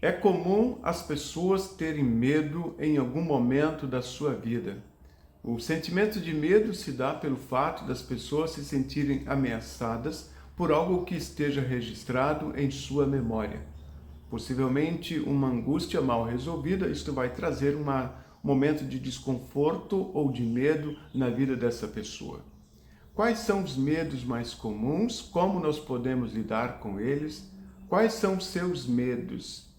É comum as pessoas terem medo em algum momento da sua vida. O sentimento de medo se dá pelo fato das pessoas se sentirem ameaçadas por algo que esteja registrado em sua memória. Possivelmente uma angústia mal resolvida, isto vai trazer um momento de desconforto ou de medo na vida dessa pessoa. Quais são os medos mais comuns? Como nós podemos lidar com eles? Quais são os seus medos?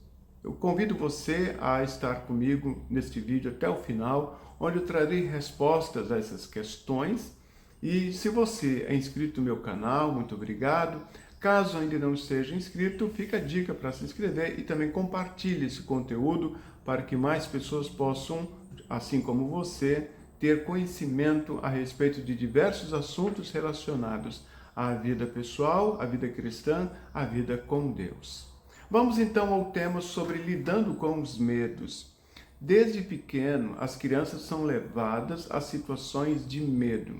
Eu convido você a estar comigo neste vídeo até o final, onde eu trarei respostas a essas questões. E se você é inscrito no meu canal, muito obrigado. Caso ainda não esteja inscrito, fica a dica para se inscrever e também compartilhe esse conteúdo para que mais pessoas possam, assim como você, ter conhecimento a respeito de diversos assuntos relacionados à vida pessoal, à vida cristã, à vida com Deus. Vamos então ao tema sobre lidando com os medos. Desde pequeno, as crianças são levadas a situações de medo.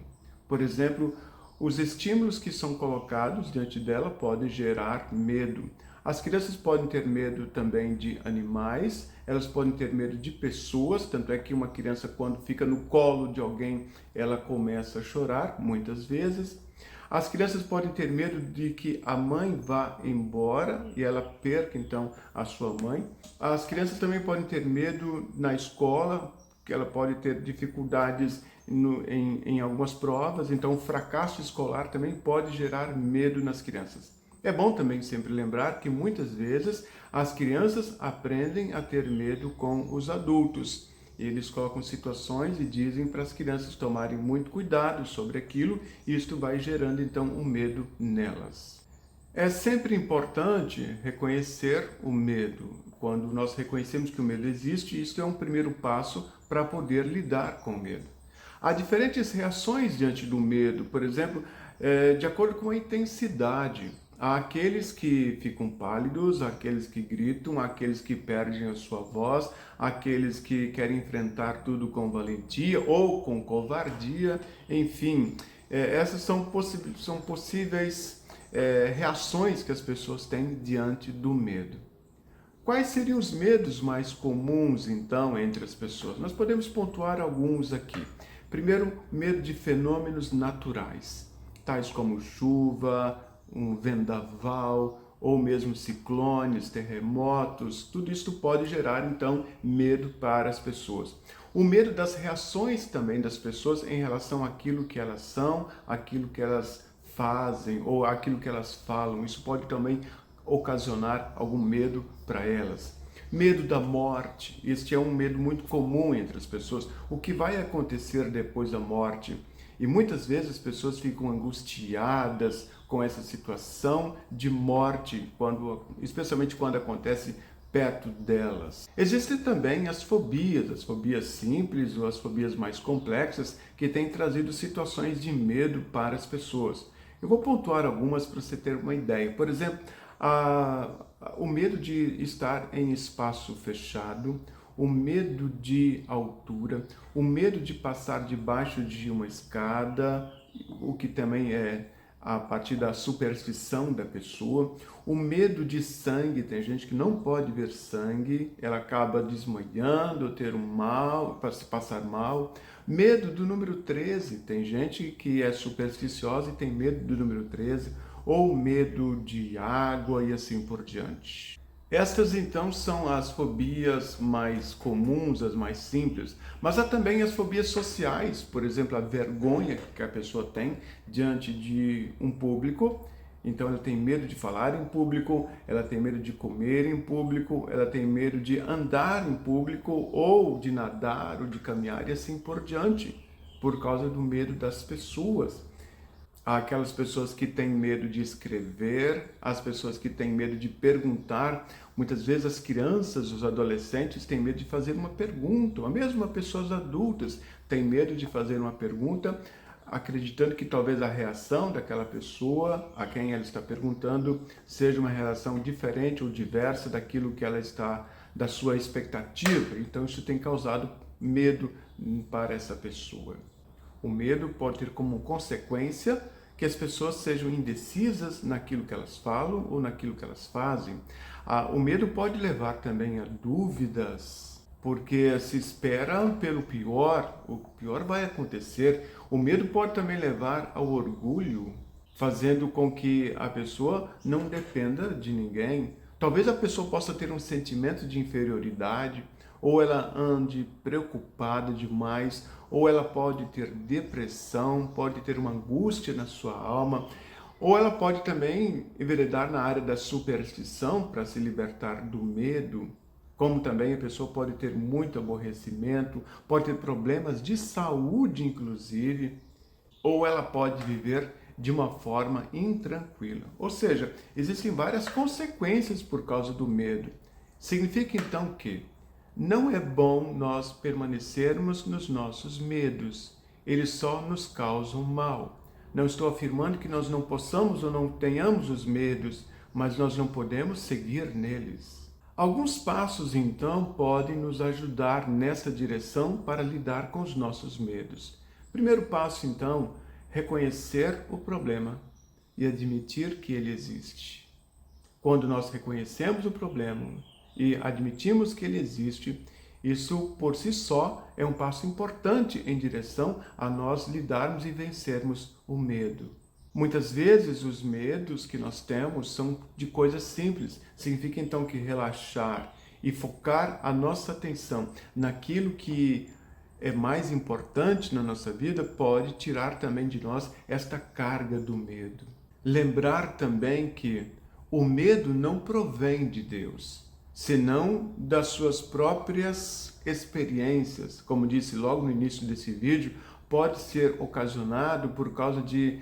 Por exemplo, os estímulos que são colocados diante dela podem gerar medo. As crianças podem ter medo também de animais, elas podem ter medo de pessoas, tanto é que uma criança, quando fica no colo de alguém, ela começa a chorar, muitas vezes. As crianças podem ter medo de que a mãe vá embora e ela perca, então, a sua mãe. As crianças também podem ter medo na escola, que ela pode ter dificuldades em algumas provas, então o fracasso escolar também pode gerar medo nas crianças. É bom também sempre lembrar que muitas vezes as crianças aprendem a ter medo com os adultos. Eles colocam situações e dizem para as crianças tomarem muito cuidado sobre aquilo, e isto vai gerando então um medo nelas. É sempre importante reconhecer o medo. Quando nós reconhecemos que o medo existe, isso é um primeiro passo para poder lidar com o medo. Há diferentes reações diante do medo, por exemplo, de acordo com a intensidade. Há aqueles que ficam pálidos, aqueles que gritam, aqueles que perdem a sua voz, aqueles que querem enfrentar tudo com valentia ou com covardia, enfim, essas são possíveis reações que as pessoas têm diante do medo. Quais seriam os medos mais comuns, então, entre as pessoas? Nós podemos pontuar alguns aqui. Primeiro, medo de fenômenos naturais, tais como chuva, um vendaval, ou mesmo ciclones, terremotos. Tudo isso pode gerar, então, medo para as pessoas. O medo das reações também das pessoas em relação àquilo que elas são, àquilo que elas fazem ou àquilo que elas falam. Isso pode também ocasionar algum medo para elas. Medo da morte, este é um medo muito comum entre as pessoas. O que vai acontecer depois da morte? E muitas vezes as pessoas ficam angustiadas com essa situação de morte, especialmente quando acontece perto delas. Existem também as fobias simples ou as fobias mais complexas, que têm trazido situações de medo para as pessoas. Eu vou pontuar algumas para você ter uma ideia. Por exemplo, o medo de estar em espaço fechado, o medo de altura, o medo de passar debaixo de uma escada, o que também é a partir da superstição da pessoa, o medo de sangue. Tem gente que não pode ver sangue, ela acaba desmaiando, ter um mal, para se passar mal. Medo do número 13, tem gente que é supersticiosa e tem medo do número 13, ou medo de água e assim por diante. Estas então são as fobias mais comuns, as mais simples, mas há também as fobias sociais, por exemplo, a vergonha que a pessoa tem diante de um público. Então ela tem medo de falar em público, ela tem medo de comer em público, ela tem medo de andar em público, ou de nadar, ou de caminhar e assim por diante, por causa do medo das pessoas. Há aquelas pessoas que têm medo de escrever, as pessoas que têm medo de perguntar. Muitas vezes as crianças, os adolescentes têm medo de fazer uma pergunta, ou mesmo as pessoas adultas têm medo de fazer uma pergunta, acreditando que talvez a reação daquela pessoa a quem ela está perguntando seja uma reação diferente ou diversa daquilo que ela está, da sua expectativa. Então isso tem causado medo para essa pessoa. O medo pode ter como consequência que as pessoas sejam indecisas naquilo que elas falam ou naquilo que elas fazem. O medo pode levar também a dúvidas, porque se espera pelo pior, o pior vai acontecer. O medo pode também levar ao orgulho, fazendo com que a pessoa não dependa de ninguém. Talvez a pessoa possa ter um sentimento de inferioridade, ou ela ande preocupada demais, ou ela pode ter depressão, pode ter uma angústia na sua alma, ou ela pode também enveredar na área da superstição para se libertar do medo. Como também a pessoa pode ter muito aborrecimento, pode ter problemas de saúde, inclusive, ou ela pode viver de uma forma intranquila. Ou seja, existem várias consequências por causa do medo. Significa então que não é bom nós permanecermos nos nossos medos. Eles só nos causam mal. Não estou afirmando que nós não possamos ou não tenhamos os medos, mas nós não podemos seguir neles. Alguns passos, então, podem nos ajudar nessa direção para lidar com os nossos medos. Primeiro passo, então, reconhecer o problema e admitir que ele existe. Quando nós reconhecemos o problema e admitimos que ele existe, isso por si só é um passo importante em direção a nós lidarmos e vencermos o medo. Muitas vezes os medos que nós temos são de coisas simples. Significa então que relaxar e focar a nossa atenção naquilo que é mais importante na nossa vida pode tirar também de nós esta carga do medo. Lembrar também que o medo não provém de Deus, senão das suas próprias experiências. Como disse logo no início desse vídeo, pode ser ocasionado por causa de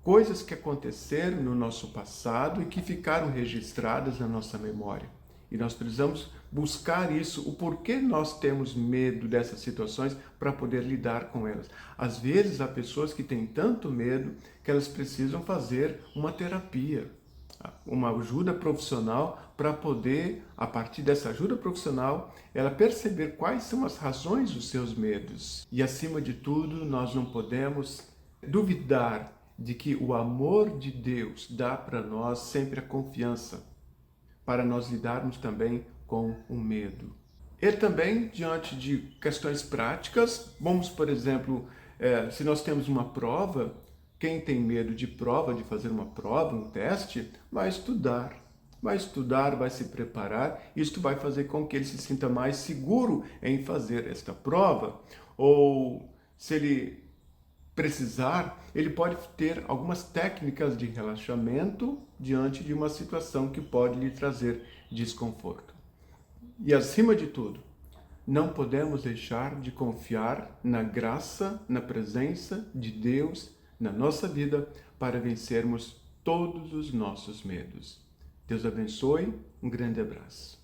coisas que aconteceram no nosso passado e que ficaram registradas na nossa memória. E nós precisamos buscar isso, o porquê nós temos medo dessas situações para poder lidar com elas. Às vezes há pessoas que têm tanto medo que elas precisam fazer uma terapia, uma ajuda profissional para poder, a partir dessa ajuda profissional, ela perceber quais são as razões dos seus medos. E acima de tudo, nós não podemos duvidar de que o amor de Deus dá para nós sempre a confiança para nós lidarmos também com o medo. E também, diante de questões práticas, vamos, por exemplo, se nós temos uma prova, quem tem medo de prova, de fazer uma prova, um teste, vai estudar, vai se preparar. Isto vai fazer com que ele se sinta mais seguro em fazer esta prova. Ou se ele precisar, ele pode ter algumas técnicas de relaxamento diante de uma situação que pode lhe trazer desconforto. E acima de tudo, não podemos deixar de confiar na graça, na presença de Deus na nossa vida para vencermos todos os nossos medos. Deus abençoe, um grande abraço.